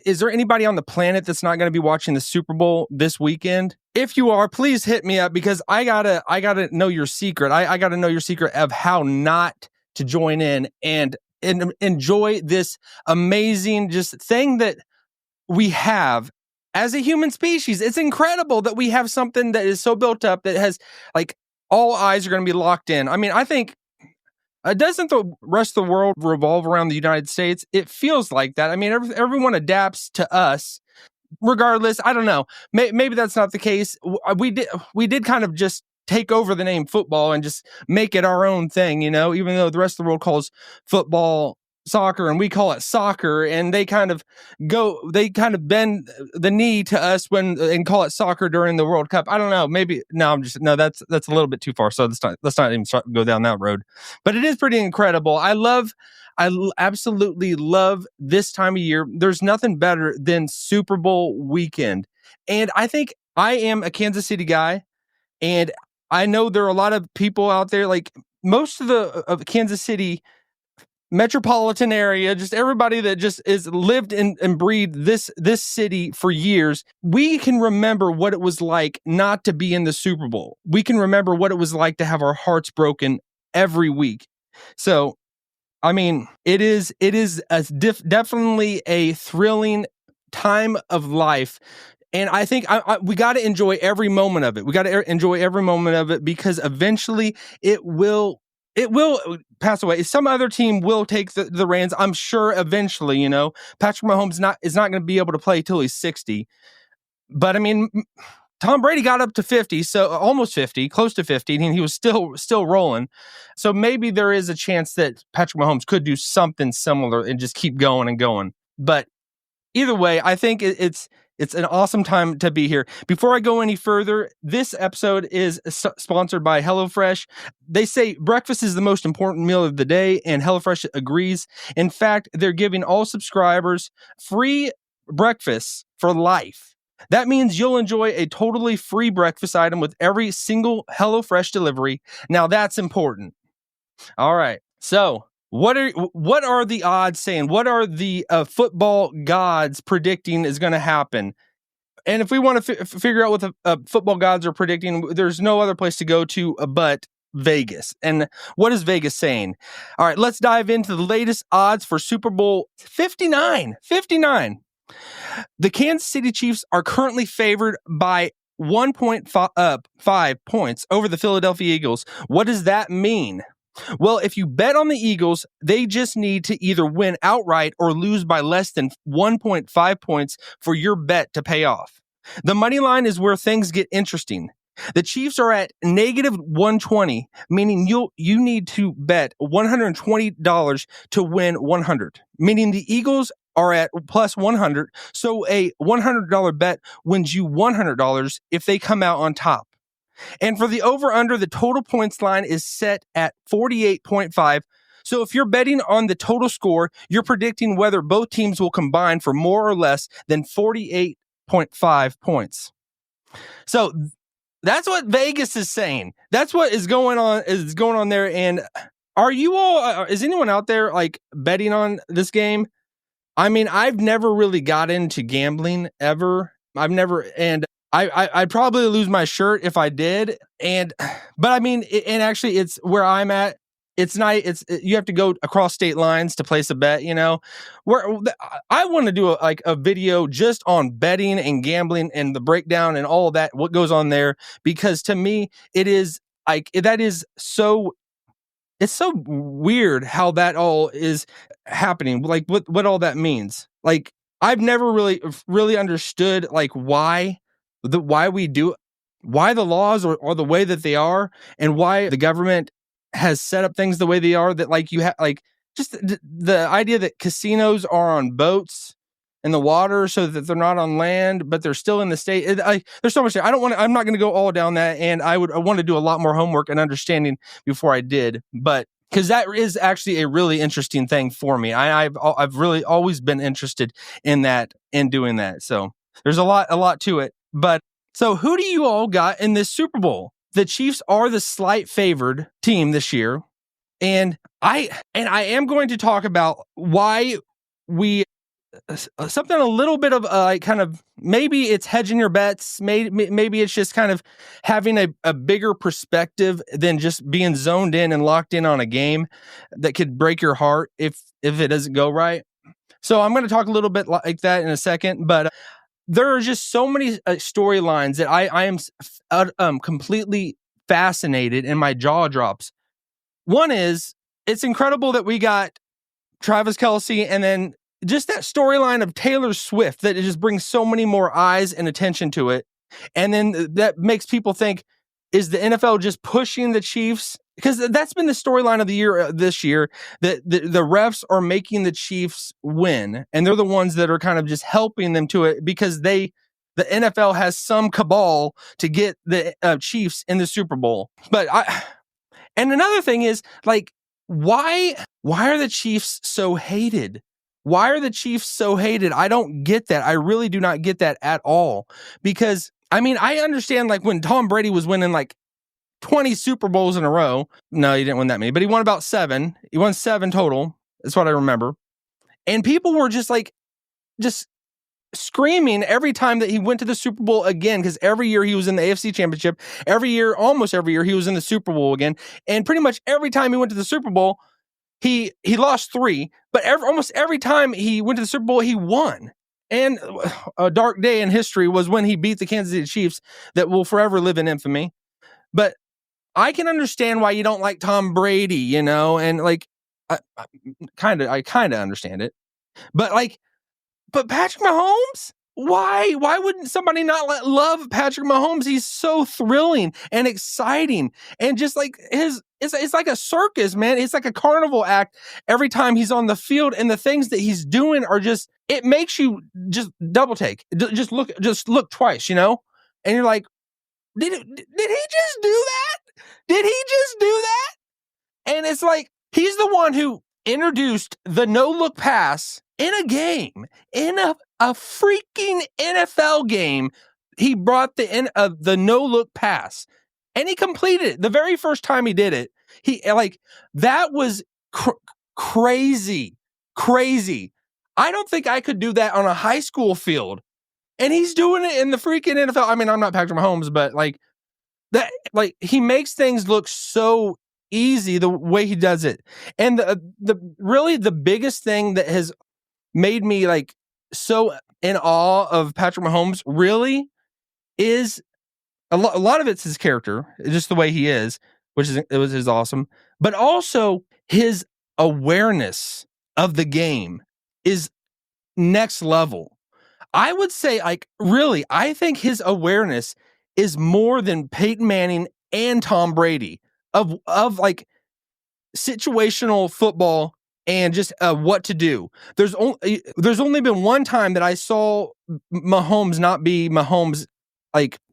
is there anybody on the planet that's not going to be watching the Super Bowl this weekend? If you are, please hit me up, because I gotta know your secret. I gotta know your secret of how not to join in and enjoy this amazing just thing that we have as a human species. It's incredible that we have something that is so built up that has, like, all eyes are going to be locked in. I mean, I think, doesn't the rest of the world revolve around the United States? It feels like that. I mean, everyone adapts to us regardless. I don't know. Maybe that's not the case. We did kind of just take over the name football and just make it our own thing, even though the rest of the world calls football soccer and we call it soccer, and they kind of bend the knee to us and call it soccer during the World Cup. I don't know. Maybe that's a little bit too far. So let's not even go down that road. But it is pretty incredible. I absolutely love this time of year. There's nothing better than Super Bowl weekend. And I think I am a Kansas City guy, and I know there are a lot of people out there, like most of Kansas City metropolitan area, just everybody that just is lived and breathed this city for years. We can remember what it was like not to be in the Super Bowl. We can remember what it was like to have our hearts broken every week. So, I mean, it is definitely a thrilling time of life. And I think we got to enjoy every moment of it. We got to enjoy every moment of it, because eventually it will pass away. Some other team will take the reins, I'm sure, eventually. Patrick Mahomes is not going to be able to play till he's 60. But I mean, Tom Brady got up to 50, so almost 50, close to 50, and he was still rolling. So maybe there is a chance that Patrick Mahomes could do something similar and just keep going and going. But either way, I think it's an awesome time to be here. Before I go any further, this episode is sponsored by HelloFresh. They say breakfast is the most important meal of the day, and HelloFresh agrees. In fact, they're giving all subscribers free breakfast for life. That means you'll enjoy a totally free breakfast item with every single HelloFresh delivery. Now that's important. All right. So, what are the odds saying? What are the football gods predicting is going to happen? And if we want to figure out what the football gods are predicting, there's no other place to go to but Vegas. And what is Vegas saying? All right, let's dive into the latest odds for Super Bowl 59. The Kansas City Chiefs are currently favored by 1.5 points over the Philadelphia Eagles. What does that mean? Well, if you bet on the Eagles, they just need to either win outright or lose by less than 1.5 points for your bet to pay off. The money line is where things get interesting. The Chiefs are at negative 120, meaning you need to bet $120 to win 100, meaning the Eagles are at plus 100, so a $100 bet wins you $100 if they come out on top. And for the over-under, the total points line is set at 48.5. So if you're betting on the total score, you're predicting whether both teams will combine for more or less than 48.5 points. So that's what Vegas is saying. That's what is going on there. And are you all? Is anyone out there like betting on this game? I mean, I've never really got into gambling ever. I'd probably lose my shirt if I did. But I mean, and actually it's where I'm at. It's not, you have to go across state lines to place a bet, where I want to do a video just on betting and gambling and the breakdown and all of that, what goes on there, because to me, it's so weird how that all is happening. Like what all that means. Like I've never really understood like why the laws are the way that they are, and why the government has set up things the way they are, that like you have like just the idea that casinos are on boats in the water so that they're not on land, but they're still in the state. There's so much there. I'm not going to go all down that. And I want to do a lot more homework and understanding before I did, but because that is actually a really interesting thing for me. I've really always been interested in that and doing that. So there's a lot to it. But so who do you all got in this Super Bowl? The Chiefs are the slight favored team this year. And I am going to talk about why we something a little bit of like kind of, maybe it's hedging your bets. Maybe it's just kind of having a bigger perspective than just being zoned in and locked in on a game that could break your heart if it doesn't go right. So I'm going to talk a little bit like that in a second, but there are just so many storylines that I am completely fascinated, and my jaw drops. One is, it's incredible that we got Travis Kelce, and then just that storyline of Taylor Swift that it just brings so many more eyes and attention to it. And then that makes people think, is the NFL just pushing the Chiefs? Because that's been the storyline of the year this year, that the refs are making the Chiefs win, and they're the ones that are kind of just helping them to it because the NFL has some cabal to get the Chiefs in the Super Bowl. And another thing is, like, why are the Chiefs so hated? Why are the Chiefs so hated? I don't get that. I really do not get that at all. Because, I mean, I understand, like, when Tom Brady was winning like 20 Super Bowls in a row. No, he didn't win that many, but he won about 7. He won 7 total. That's what I remember. And people were just screaming every time that he went to the Super Bowl again, because every year he was in the AFC Championship. Almost every year he was in the Super Bowl again. And pretty much every time he went to the Super Bowl, he lost 3, but almost every time he went to the Super Bowl, he won. And a dark day in history was when he beat the Kansas City Chiefs that will forever live in infamy. But I can understand why you don't like Tom Brady, and like, I kind of understand it. But Patrick Mahomes? Why wouldn't somebody not love Patrick Mahomes? He's so thrilling and exciting, and just like it's like a circus, man. It's like a carnival act every time he's on the field, and the things that he's doing are just, it makes you just double take, just look twice, and you're like, did he just do that? Did he just do that? And it's like, he's the one who introduced the no-look pass in a game, in a freaking NFL game. He brought the no-look pass, and he completed it the very first time he did it. That was crazy. I don't think I could do that on a high school field, and he's doing it in the freaking NFL. I mean, I'm not Patrick Mahomes, but he makes things look so easy the way he does it. And the biggest thing that has made me so in awe of Patrick Mahomes really is a lot of it's his character, just the way he is, which is awesome. But also his awareness of the game is next level. I would say, really, I think his awareness is more than Peyton Manning and Tom Brady of situational football and just what to do. There's only been one time that I saw Mahomes not be Mahomes,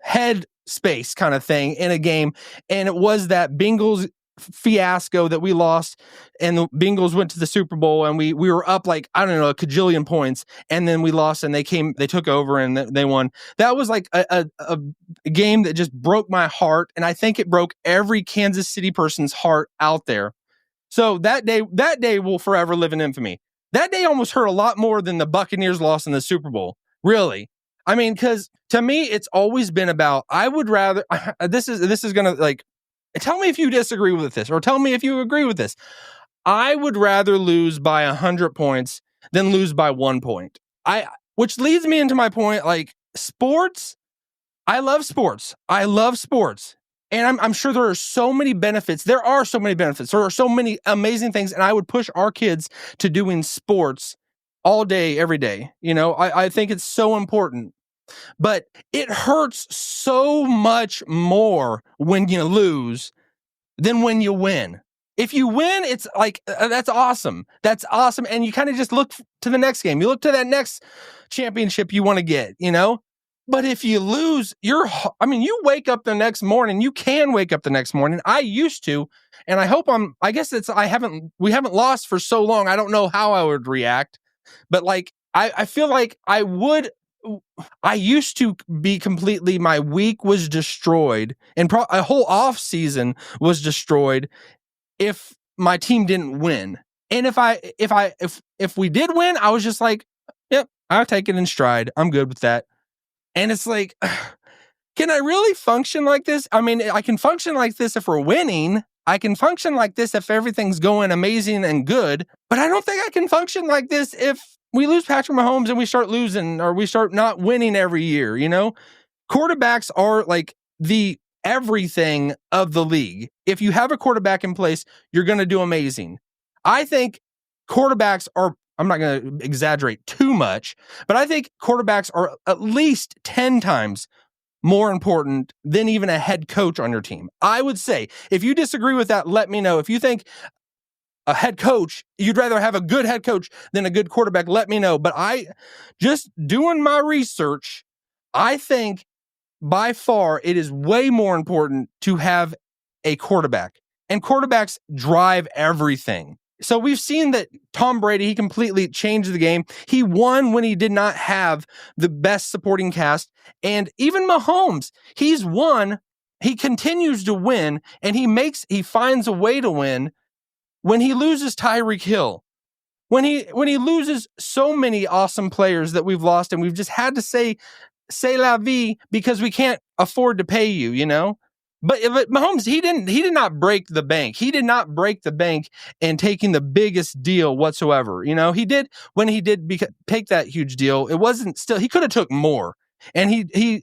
head space kind of thing in a game, and it was that Bengals fiasco that we lost, and the Bengals went to the Super Bowl, and we were up a kajillion points, and then we lost, and they took over and they won. That was a game that just broke my heart, and I think it broke every Kansas City person's heart out there. So that day will forever live in infamy. That day almost hurt a lot more than the Buccaneers loss in the Super Bowl. Really. I mean, because to me, it's always been about, I would rather, this is going to tell me if you disagree with this, or tell me if you agree with this. I would rather lose by 100 points than lose by 1 point. Which leads me into my point, sports. I love sports. And I'm sure there are so many benefits. There are so many amazing things. And I would push our kids to doing sports all day, every day. I think it's so important. But it hurts so much more when you lose than when you win. If you win, it's that's awesome. That's awesome. And you kind of just look to the next game. You look to that next championship you want to get, But if you lose, you wake up the next morning. You can wake up the next morning. I used to, and we haven't lost for so long. I don't know how I would react, but I feel like I used to be completely, my week was destroyed, and a whole off season was destroyed if my team didn't win. And if we did win, I was just like, yeah, I'll take it in stride. I'm good with that. And it's like, can I really function like this? I mean, I can function like this if we're winning. I can function like this if everything's going amazing and good. But I don't think I can function like this if we lose Patrick Mahomes and we start losing or we start not winning every year, you know? Quarterbacks are like the everything of the league. If you have a quarterback in place, you're going to do amazing. I think quarterbacks are, I'm not going to exaggerate too much, but I think quarterbacks are at least 10 times more important than even a head coach on your team. I would say, if you disagree with that, let me know. If you think a head coach, you'd rather have a good head coach than a good quarterback, let me know. But I, just doing my research, I think by far it is way more important to have a quarterback. And quarterbacks drive everything. So we've seen that Tom Brady, he completely changed the game. He won when he did not have the best supporting cast. And even Mahomes, he's won. He continues to win, and he finds a way to win when he loses Tyreek Hill. When he loses so many awesome players that we've lost, and we've just had to say la vie because we can't afford to pay you, you know? But Mahomes, he did not break the bank. He did not break the bank in taking the biggest deal whatsoever. You know, he did when he did take that huge deal. It wasn't still, he could have took more. And he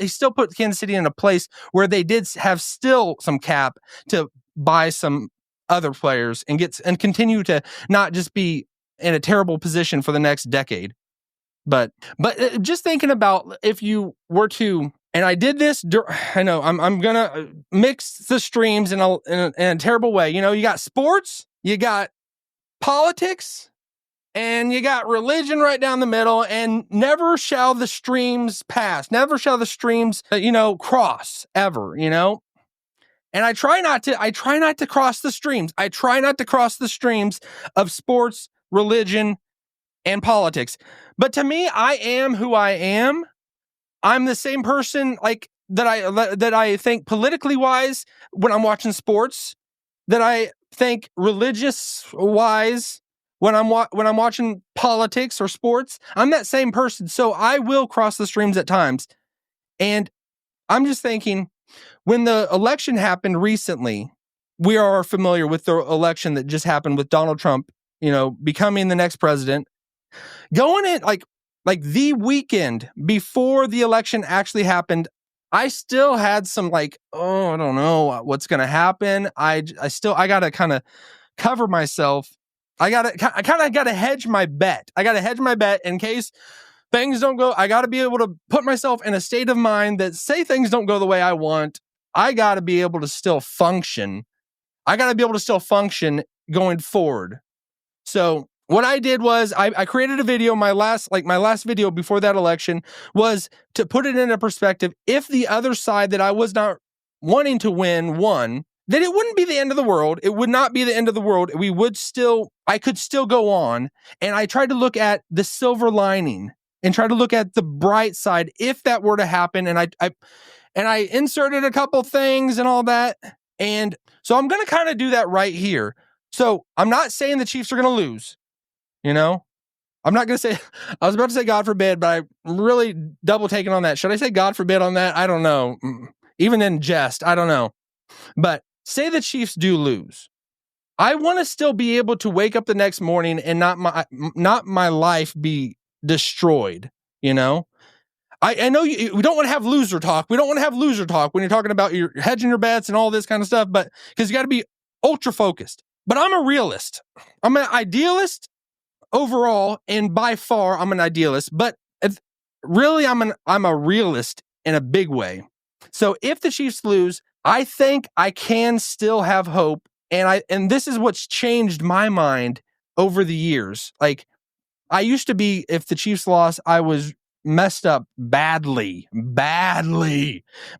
still put Kansas City in a place where they did have still some cap to buy some other players and continue to not just be in a terrible position for the next decade. But just thinking about if you were to, and I did this, I know I'm gonna mix the streams in a terrible way. You know, you got sports, you got politics, and you got religion right down the middle, and never shall the streams pass. Never shall the streams, cross ever, you know? And I try not to cross the streams. I try not to cross the streams of sports, religion, and politics. But to me, I am who I am. I'm the same person like that I think politically wise when I'm watching sports, that I think religious wise when I'm watching politics or sports. I'm that same person. So I will cross the streams at times. And I'm just thinking, when the election happened recently, we are familiar with the election that just happened with Donald Trump, becoming the next president. Going in like the weekend before the election actually happened, I still had some I don't know what's going to happen. I got to kind of cover myself. I kind of got to hedge my bet. I got to hedge my bet in case things don't go. I got to be able to put myself in a state of mind that say things don't go the way I want. I got to be able to still function. I got to be able to still function going forward. So what I did was I created a video. My last video before that election was to put it into perspective. If the other side that I was not wanting to win won, then it wouldn't be the end of the world. It would not be the end of the world. I could still go on. And I tried to look at the silver lining and try to look at the bright side if that were to happen. And I inserted a couple things and all that. And so I'm going to kind of do that right here. So I'm not saying the Chiefs are going to lose. I'm not going to say, I was about to say God forbid, but I'm really double taking on that. Should I say God forbid on that? I don't know. Even in jest, I don't know. But say the Chiefs do lose. I want to still be able to wake up the next morning and not my life be destroyed. I know we don't want to have loser talk. We don't want to have loser talk when you're talking about your hedging your bets and all this kind of stuff, but because you got to be ultra focused. But I'm a realist. I'm an idealist overall, and by far I'm an idealist, but really I'm a realist in a big way. So if the Chiefs lose, I think I can still have hope. And this is what's changed my mind over the years. Like, I used to be, if the Chiefs lost, I was messed up badly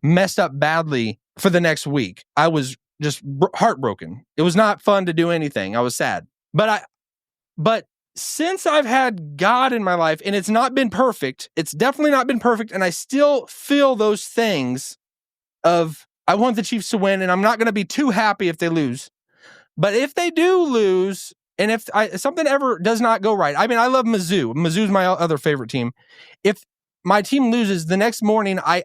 messed up badly for the next week. I was just heartbroken. It was not fun to do anything. I was sad. But since I've had God in my life, and it's not been perfect, it's definitely not been perfect, and I still feel those things of, I want the Chiefs to win, and I'm not going to be too happy if they lose. But if they do lose, And if something ever does not go right, I mean, I love Mizzou. Mizzou's my other favorite team. If my team loses the next morning, I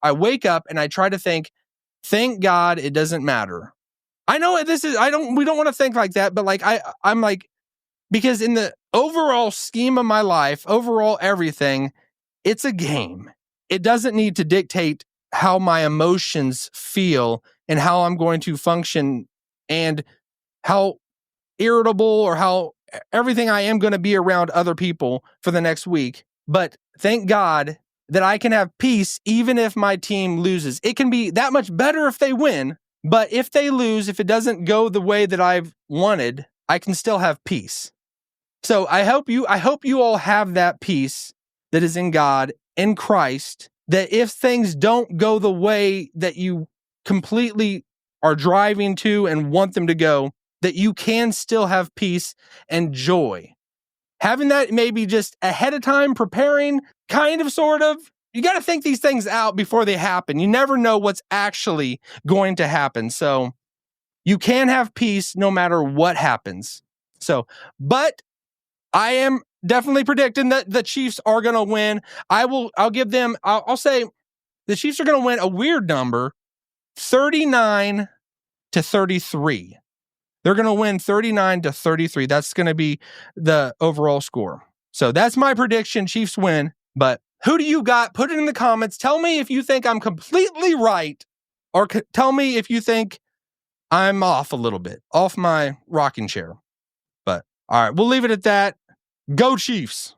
wake up and I try to think, thank God it doesn't matter. I know we don't want to think like that, but like I'm like, because in the overall scheme of my life, overall everything, it's a game. It doesn't need to dictate how my emotions feel and how I'm going to function and how irritable or how everything I am going to be around other people for the next week. But thank God that I can have peace even if my team loses. It can be that much better if they win, but if they lose, if it doesn't go the way that I've wanted, I can still have peace. So I hope you all have that peace that is in God, in Christ, that if things don't go the way that you completely are driving to and want them to go, that you can still have peace and joy. Having that maybe just ahead of time, preparing, kind of, sort of. You got to think these things out before they happen. You never know what's actually going to happen. So you can have peace no matter what happens. So, but I am definitely predicting that the Chiefs are going to win. I'll say the Chiefs are going to win a weird number, 39-33. They're going to win 39-33. That's going to be the overall score. So that's my prediction. Chiefs win. But who do you got? Put it in the comments. Tell me if you think I'm completely right, or tell me if you think I'm off a little bit, off my rocking chair. But all right, we'll leave it at that. Go Chiefs.